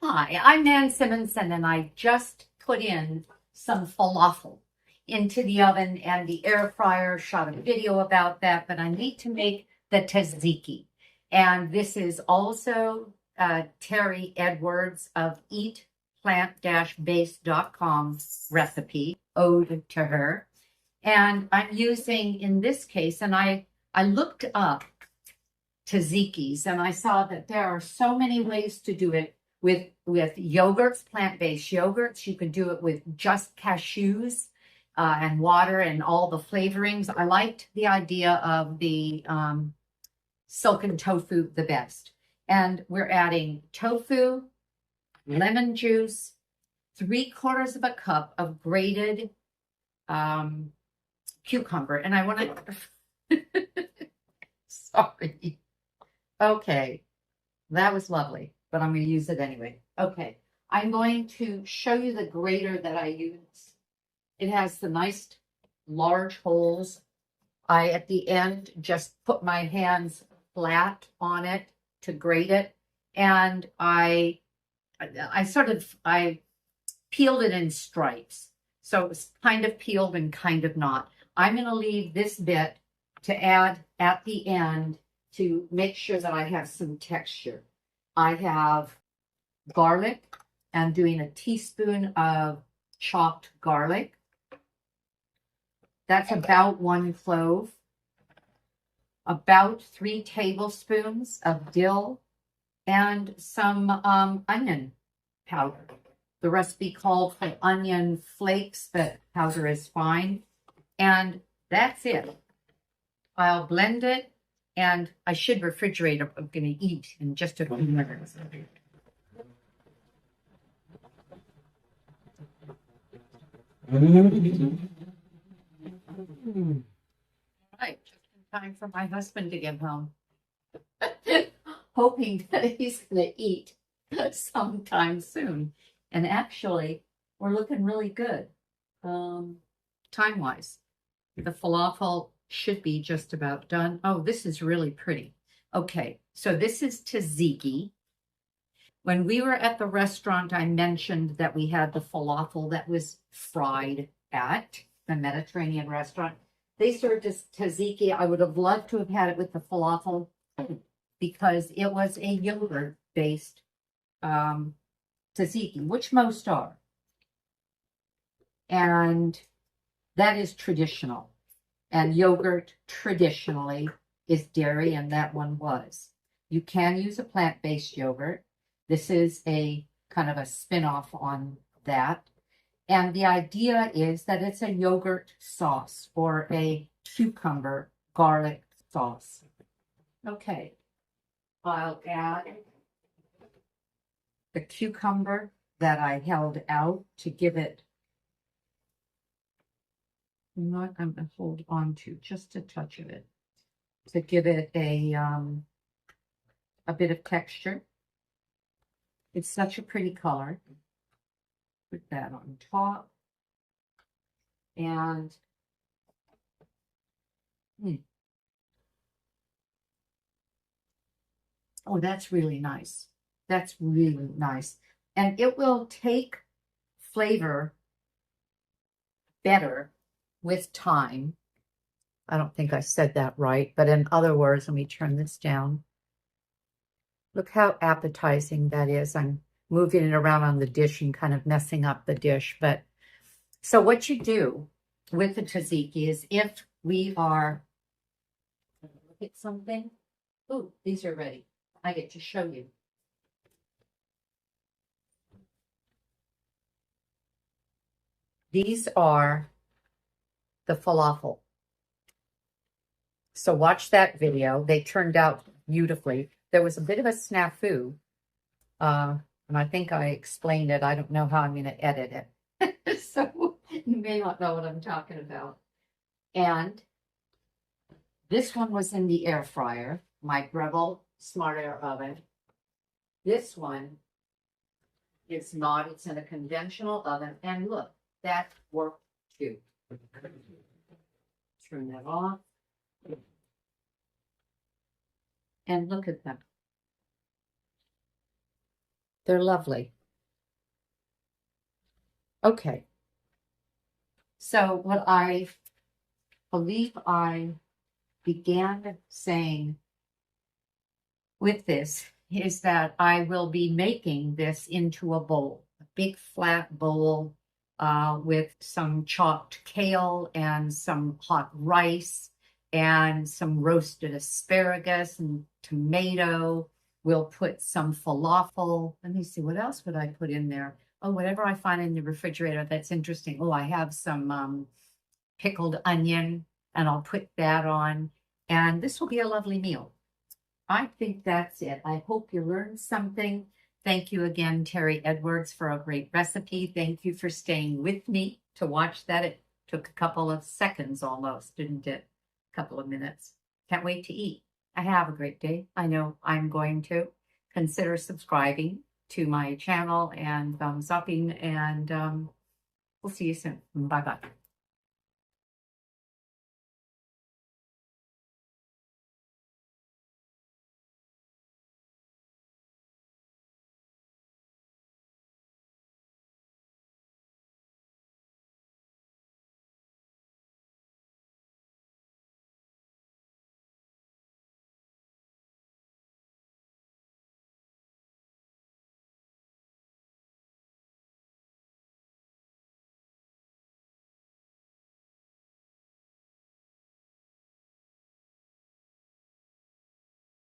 Hi, I'm Nan Simonsen, and I just put in some falafel into the oven and the air fryer, shot a video about that, but I need to make the tzatziki. And this is also Terri Edwards of eatplant-based.com recipe, ode to her. And I'm using, in this case, and I looked up tzatziki's, and I saw that there are so many ways to do it with yogurts, plant-based yogurts. You can do it with just cashews and water and all the flavorings. I liked the idea of the silken tofu the best. And we're adding tofu, lemon juice, 3/4 of a cup of grated cucumber. And I want to, sorry. Okay, that was lovely, but I'm going to use it anyway. Okay, I'm going to show you the grater that I use. It has the nice large holes. I, at the end, just put my hands flat on it to grate it. And I peeled it in stripes. So it was kind of peeled and kind of not. I'm going to leave this bit to add at the end to make sure that I have some texture. I have garlic. I'm doing a teaspoon of chopped garlic. That's about 1 clove. About 3 tablespoons of dill and some onion powder. The recipe called for onion flakes, but powder is fine. And that's it. I'll blend it. And I should refrigerate. I'm going to eat in just a few minutes. Right, just in time for my husband to get home. Hoping that he's going to eat sometime soon. And actually, we're looking really good time-wise. The falafel should be just about done. Oh, this is really pretty. Okay, so this is tzatziki. When we were at the restaurant, I mentioned that we had the falafel that was fried at the Mediterranean restaurant. They served us tzatziki. I would have loved to have had it with the falafel because it was a yogurt-based tzatziki, which most are. And that is traditional. And yogurt traditionally is dairy, and that one was. You can use a plant-based yogurt. This is a kind of a spin-off on that. And the idea is that it's a yogurt sauce or a cucumber garlic sauce. Okay, I'll add the cucumber that I held out to give it. I'm going to hold on to just a touch of it to give it a bit of texture. It's such a pretty color. Put that on top. And oh, that's really nice. That's really nice. And it will take flavor better with time. I don't think I said that right, but in other words, let me turn this down. Look how appetizing that is. I'm moving it around on the dish and kind of messing up the dish. But so what you do with the tzatziki is if we are, look at something. Oh, these are ready. I get to show you. These are the falafel. So watch that video. They turned out beautifully. There was a bit of a snafu, and I think I explained it. I don't know how I'm going to edit it. So you may not know what I'm talking about. And this one was in the air fryer, my Breville Smart Air oven. This one is not. It's in a conventional oven. And look, that worked too. Turn that off. And look at them. They're lovely. Okay. So what I believe I began saying with this is that I will be making this into a bowl, a big flat bowl with some chopped kale and some hot rice and some roasted asparagus and tomato. We'll put some falafel. Let me see, what else would I put in there? Oh, whatever I find in the refrigerator that's interesting. Oh, I have some pickled onion, and I'll put that on. And this will be a lovely meal. I think that's it. I hope you learned something. Thank you again, Terri Edwards, for a great recipe. Thank you for staying with me to watch that. It took a couple of seconds almost, didn't it? A couple of minutes. Can't wait to eat. Have a great day. I know I'm going to. Consider subscribing to my channel and thumbs upping, and we'll see you soon. Bye-bye.